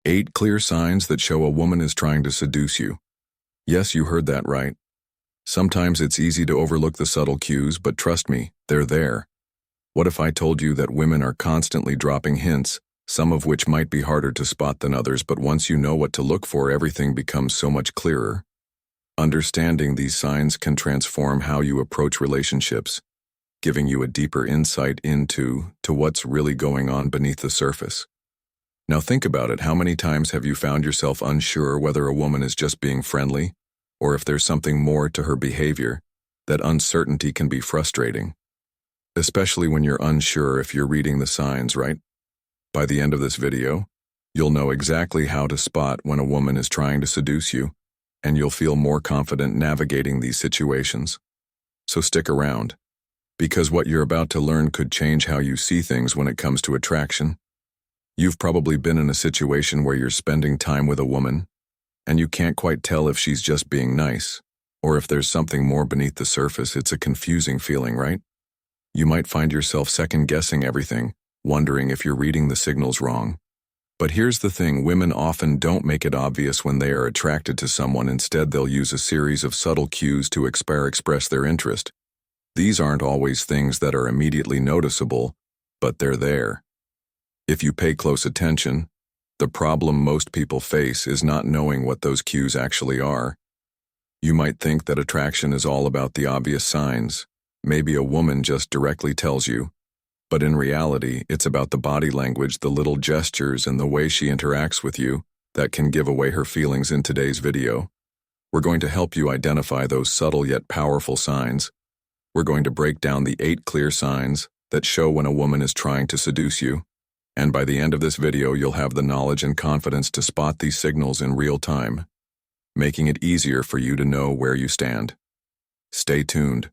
8 clear signs that show a woman is trying to seduce you. Yes, you heard that right. Sometimes it's easy to overlook the subtle cues, but trust me, they're there. What if I told you that women are constantly dropping hints, some of which might be harder to spot than others, but once you know what to look for, everything becomes so much clearer. Understanding these signs can transform how you approach relationships, giving you a deeper insight into what's really going on beneath the surface. Now think about it. How many times have you found yourself unsure whether a woman is just being friendly, or if there's something more to her behavior? That uncertainty can be frustrating, especially when you're unsure if you're reading the signs right. By the end of this video, you'll know exactly how to spot when a woman is trying to seduce you, and you'll feel more confident navigating these situations. So stick around, because what you're about to learn could change how you see things when it comes to attraction. You've probably been in a situation where you're spending time with a woman, and you can't quite tell if she's just being nice, or if there's something more beneath the surface. It's a confusing feeling, right? You might find yourself second-guessing everything, wondering if you're reading the signals wrong. But here's the thing, women often don't make it obvious when they are attracted to someone. Instead, they'll use a series of subtle cues to express their interest. These aren't always things that are immediately noticeable, but they're there. If you pay close attention, the problem most people face is not knowing what those cues actually are. You might think that attraction is all about the obvious signs. Maybe a woman just directly tells you. But in reality, it's about the body language, the little gestures, and the way she interacts with you that can give away her feelings. In today's video, we're going to help you identify those subtle yet powerful signs. We're going to break down the 8 clear signs that show when a woman is trying to seduce you. And by the end of this video, you'll have the knowledge and confidence to spot these signals in real time, making it easier for you to know where you stand. Stay tuned,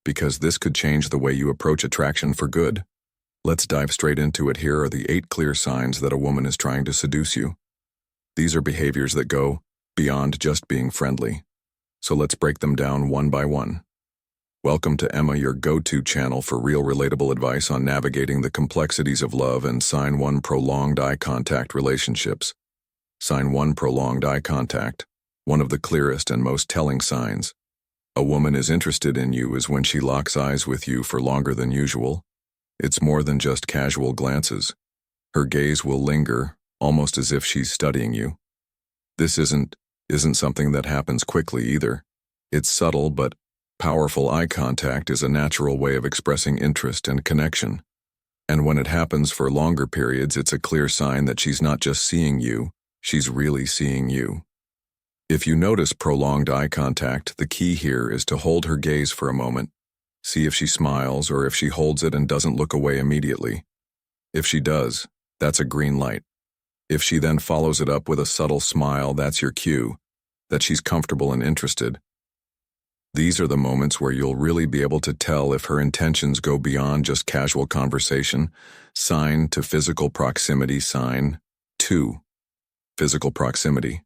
because this could change the way you approach attraction for good. Let's dive straight into it. Here are the 8 clear signs that a woman is trying to seduce you. These are behaviors that go beyond just being friendly. So let's break them down one by one. Welcome to Emma, your go-to channel for real relatable advice on navigating the complexities of love. And Sign 1: prolonged eye contact relationships. Sign 1: prolonged eye contact. One of the clearest and most telling signs a woman is interested in you is when she locks eyes with you for longer than usual. It's more than just casual glances. Her gaze will linger, almost as if she's studying you. This isn't something that happens quickly either. It's subtle, but powerful. Eye contact is a natural way of expressing interest and connection. And when it happens for longer periods, it's a clear sign that she's not just seeing you, she's really seeing you. If you notice prolonged eye contact, the key here is to hold her gaze for a moment. See if she smiles or if she holds it and doesn't look away immediately. If she does, that's a green light. If she then follows it up with a subtle smile, that's your cue that she's comfortable and interested. These are the moments where you'll really be able to tell if her intentions go beyond just casual conversation. Sign 2: physical proximity. Sign 2: physical proximity.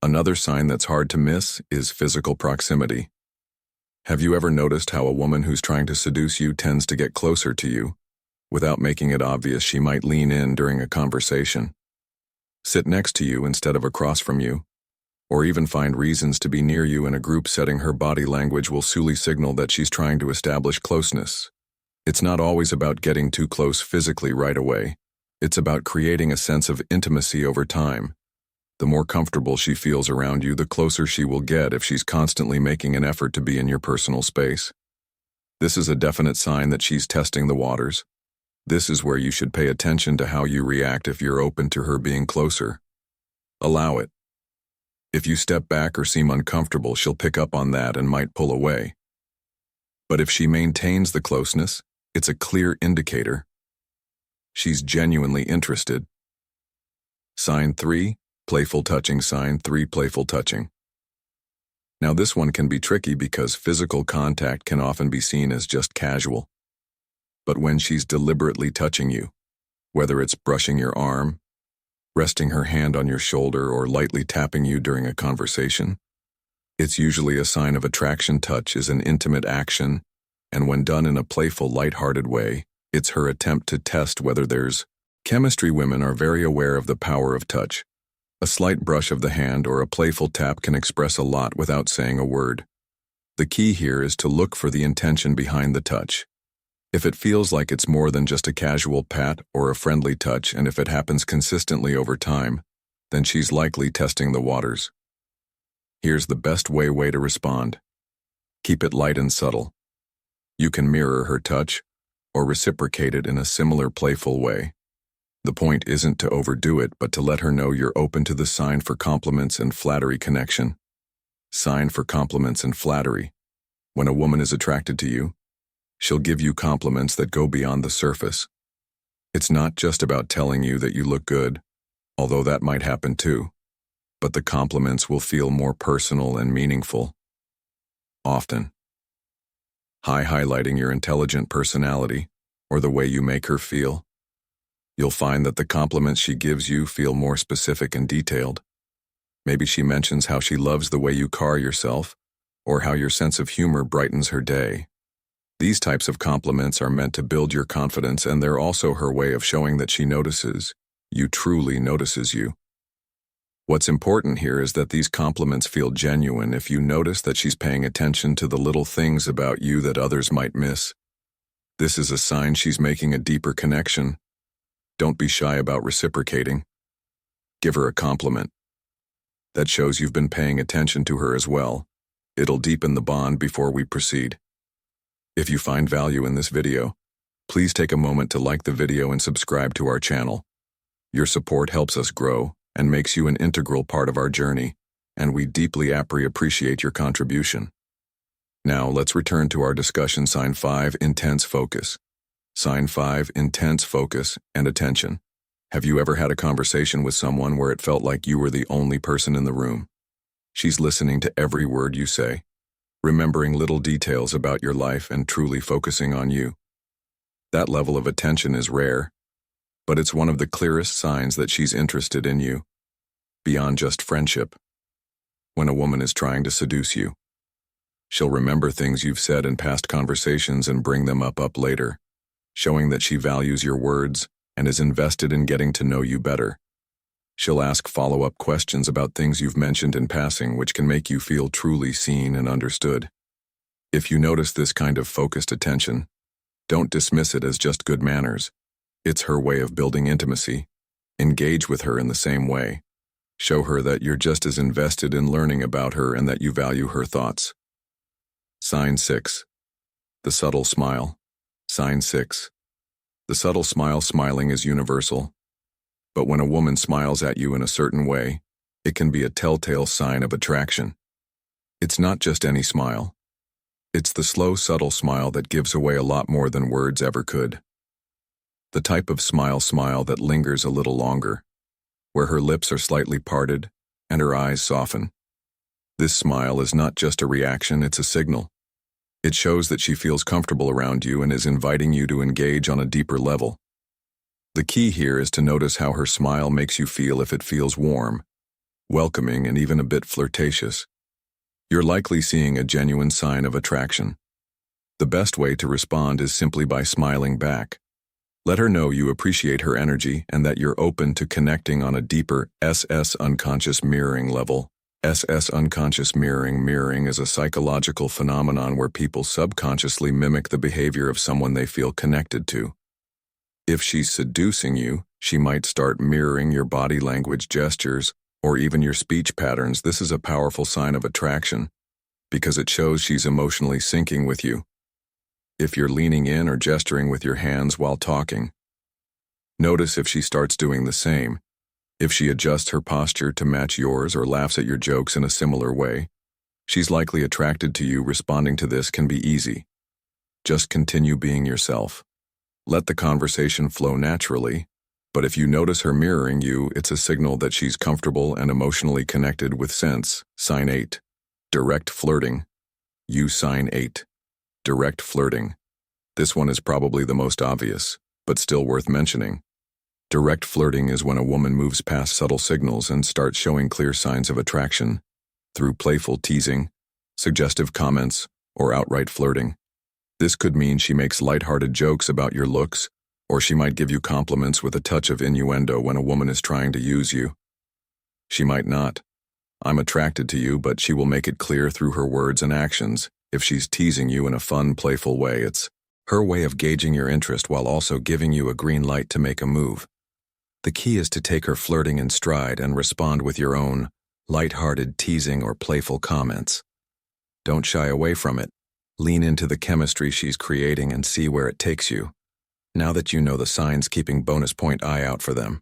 Another sign that's hard to miss is physical proximity. Have you ever noticed how a woman who's trying to seduce you tends to get closer to you? Without making it obvious, she might lean in during a conversation, sit next to you instead of across from you, or even find reasons to be near you in a group setting. Her body language will subtly signal that she's trying to establish closeness. It's not always about getting too close physically right away. It's about creating a sense of intimacy over time. The more comfortable she feels around you, the closer she will get if she's constantly making an effort to be in your personal space. This is a definite sign that she's testing the waters. This is where you should pay attention to how you react. If you're open to her being closer, allow it. If you step back or seem uncomfortable, she'll pick up on that and might pull away. But if she maintains the closeness, it's a clear indicator she's genuinely interested. Sign 3: playful touching. Sign 3: playful touching. Now this one can be tricky because physical contact can often be seen as just casual. But when she's deliberately touching you, whether it's brushing your arm, resting her hand on your shoulder, or lightly tapping you during a conversation, it's usually a sign of attraction. Touch is an intimate action, and when done in a playful, lighthearted way, it's her attempt to test whether there's Chemistry women are very aware of the power of touch. A slight brush of the hand or a playful tap can express a lot without saying a word. The key here is to look for the intention behind the touch. If it feels like it's more than just a casual pat or a friendly touch, and if it happens consistently over time, then she's likely testing the waters. Here's the best way to respond. Keep it light and subtle. You can mirror her touch or reciprocate it in a similar playful way. The point isn't to overdo it, but to let her know you're open to the sign for compliments and flattery connection. Sign for compliments and flattery. When a woman is attracted to you, she'll give you compliments that go beyond the surface. It's not just about telling you that you look good, although that might happen too, but the compliments will feel more personal and meaningful. Often. Highlighting your intelligent personality or the way you make her feel. You'll find that the compliments she gives you feel more specific and detailed. Maybe she mentions how she loves the way you car yourself, or how your sense of humor brightens her day. These types of compliments are meant to build your confidence, and they're also her way of showing that she notices. You truly notices you. What's important here is that these compliments feel genuine. If you notice that she's paying attention to the little things about you that others might miss, this is a sign she's making a deeper connection. Don't be shy about reciprocating. Give her a compliment. That shows you've been paying attention to her as well. It'll deepen the bond before we proceed. If you find value in this video, please take a moment to like the video and subscribe to our channel. Your support helps us grow and makes you an integral part of our journey, and we deeply appreciate your contribution. Now, let's return to our discussion. Sign 5, intense focus. Sign 5, intense focus and attention. Have you ever had a conversation with someone where it felt like you were the only person in the room? She's listening to every word you say, remembering little details about your life and truly focusing on you. That level of attention is rare, but it's one of the clearest signs that she's interested in you, beyond just friendship. When a woman is trying to seduce you, she'll remember things you've said in past conversations and bring them up later, showing that she values your words and is invested in getting to know you better. She'll ask follow-up questions about things you've mentioned in passing, which can make you feel truly seen and understood. If you notice this kind of focused attention, don't dismiss it as just good manners. It's her way of building intimacy. Engage with her in the same way. Show her that you're just as invested in learning about her and that you value her thoughts. Sign 6. The subtle smile. Sign 6. The subtle smile. Smiling is universal. But when a woman smiles at you in a certain way, it can be a telltale sign of attraction. It's not just any smile. It's the slow, subtle smile that gives away a lot more than words ever could. The type of smile that lingers a little longer, where her lips are slightly parted and her eyes soften. This smile is not just a reaction, it's a signal. It shows that she feels comfortable around you and is inviting you to engage on a deeper level. The key here is to notice how her smile makes you feel. If it feels warm, welcoming, and even a bit flirtatious, you're likely seeing a genuine sign of attraction. The best way to respond is simply by smiling back. Let her know you appreciate her energy and that you're open to connecting on a deeper unconscious mirroring level. Unconscious mirroring. Mirroring is a psychological phenomenon where people subconsciously mimic the behavior of someone they feel connected to. If she's seducing you, she might start mirroring your body language, gestures, or even your speech patterns. This is a powerful sign of attraction because it shows she's emotionally syncing with you. If you're leaning in or gesturing with your hands while talking, notice if she starts doing the same. If she adjusts her posture to match yours or laughs at your jokes in a similar way, she's likely attracted to you. Responding to this can be easy. Just continue being yourself. Let the conversation flow naturally, but if you notice her mirroring you, it's a signal that she's comfortable and emotionally connected with sense. Sign 8. Direct flirting. You sign 8. Direct flirting. This one is probably the most obvious, but still worth mentioning. Direct flirting is when a woman moves past subtle signals and starts showing clear signs of attraction through playful teasing, suggestive comments, or outright flirting. This could mean she makes lighthearted jokes about your looks, Or she might give you compliments with a touch of innuendo when a woman is trying to use you. She might not. I'm attracted to you, but she will make it clear through her words and actions. If she's teasing you in a fun, playful way, it's her way of gauging your interest while also giving you a green light to make a move. The key is to take her flirting in stride and respond with your own light-hearted teasing or playful comments. Don't shy away from it. Lean into the chemistry she's creating and see where it takes you. Now that you know the signs, keeping bonus point eye out for them.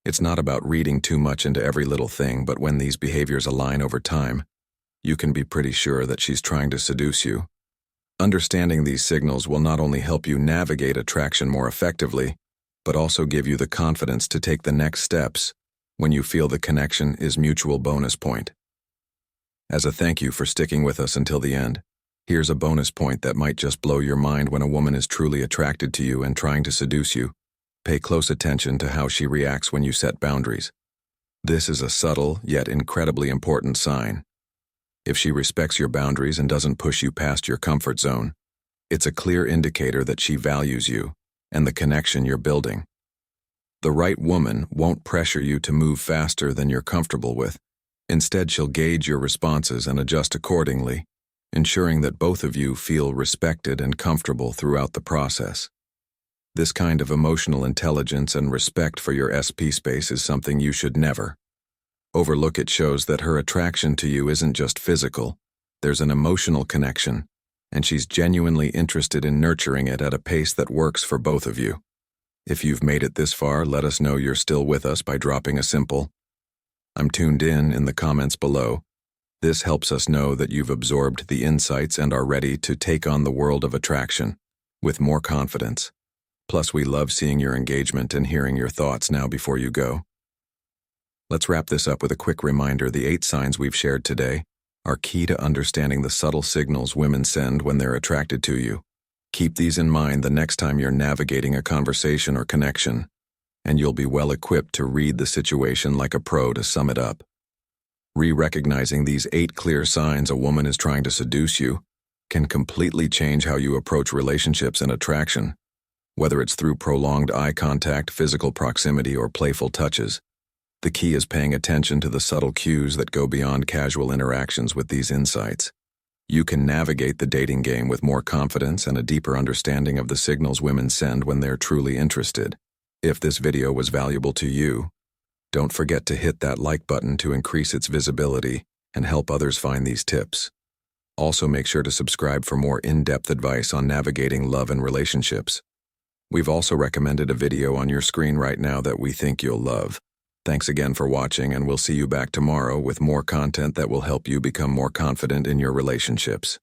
It's not about reading too much into every little thing, but when these behaviors align over time, you can be pretty sure that she's trying to seduce you. Understanding these signals will not only help you navigate attraction more effectively, but also give you the confidence to take the next steps when you feel the connection is mutual bonus point. As a thank you for sticking with us until the end, here's a bonus point that might just blow your mind when a woman is truly attracted to you and trying to seduce you. Pay close attention to how she reacts when you set boundaries. This is a subtle, yet incredibly important sign. If she respects your boundaries and doesn't push you past your comfort zone, it's a clear indicator that she values you and the connection you're building. The right woman won't pressure you to move faster than you're comfortable with. Instead, she'll gauge your responses and adjust accordingly, ensuring that both of you feel respected and comfortable throughout the process. This kind of emotional intelligence and respect for your SP space is something you should never overlook. It shows that her attraction to you isn't just physical, there's an emotional connection, and she's genuinely interested in nurturing it at a pace that works for both of you. If you've made it this far, let us know you're still with us by dropping a simple "I'm tuned in" the comments below. This helps us know that you've absorbed the insights and are ready to take on the world of attraction with more confidence. Plus, we love seeing your engagement and hearing your thoughts now before you go. Let's wrap this up with a quick reminder. The 8 signs we've shared today are key to understanding the subtle signals women send when they're attracted to you. Keep these in mind the next time you're navigating a conversation or connection, and you'll be well equipped to read the situation like a pro. To sum it up, recognizing these 8 clear signs a woman is trying to seduce you can completely change how you approach relationships and attraction. Whether it's through prolonged eye contact, physical proximity, or playful touches, the key is paying attention to the subtle cues that go beyond casual interactions. With these insights, you can navigate the dating game with more confidence and a deeper understanding of the signals women send when they're truly interested. If this video was valuable to you, don't forget to hit that like button to increase its visibility and help others find these tips. Also, make sure to subscribe for more in-depth advice on navigating love and relationships. We've also recommended a video on your screen right now that we think you'll love. Thanks again for watching, and we'll see you back tomorrow with more content that will help you become more confident in your relationships.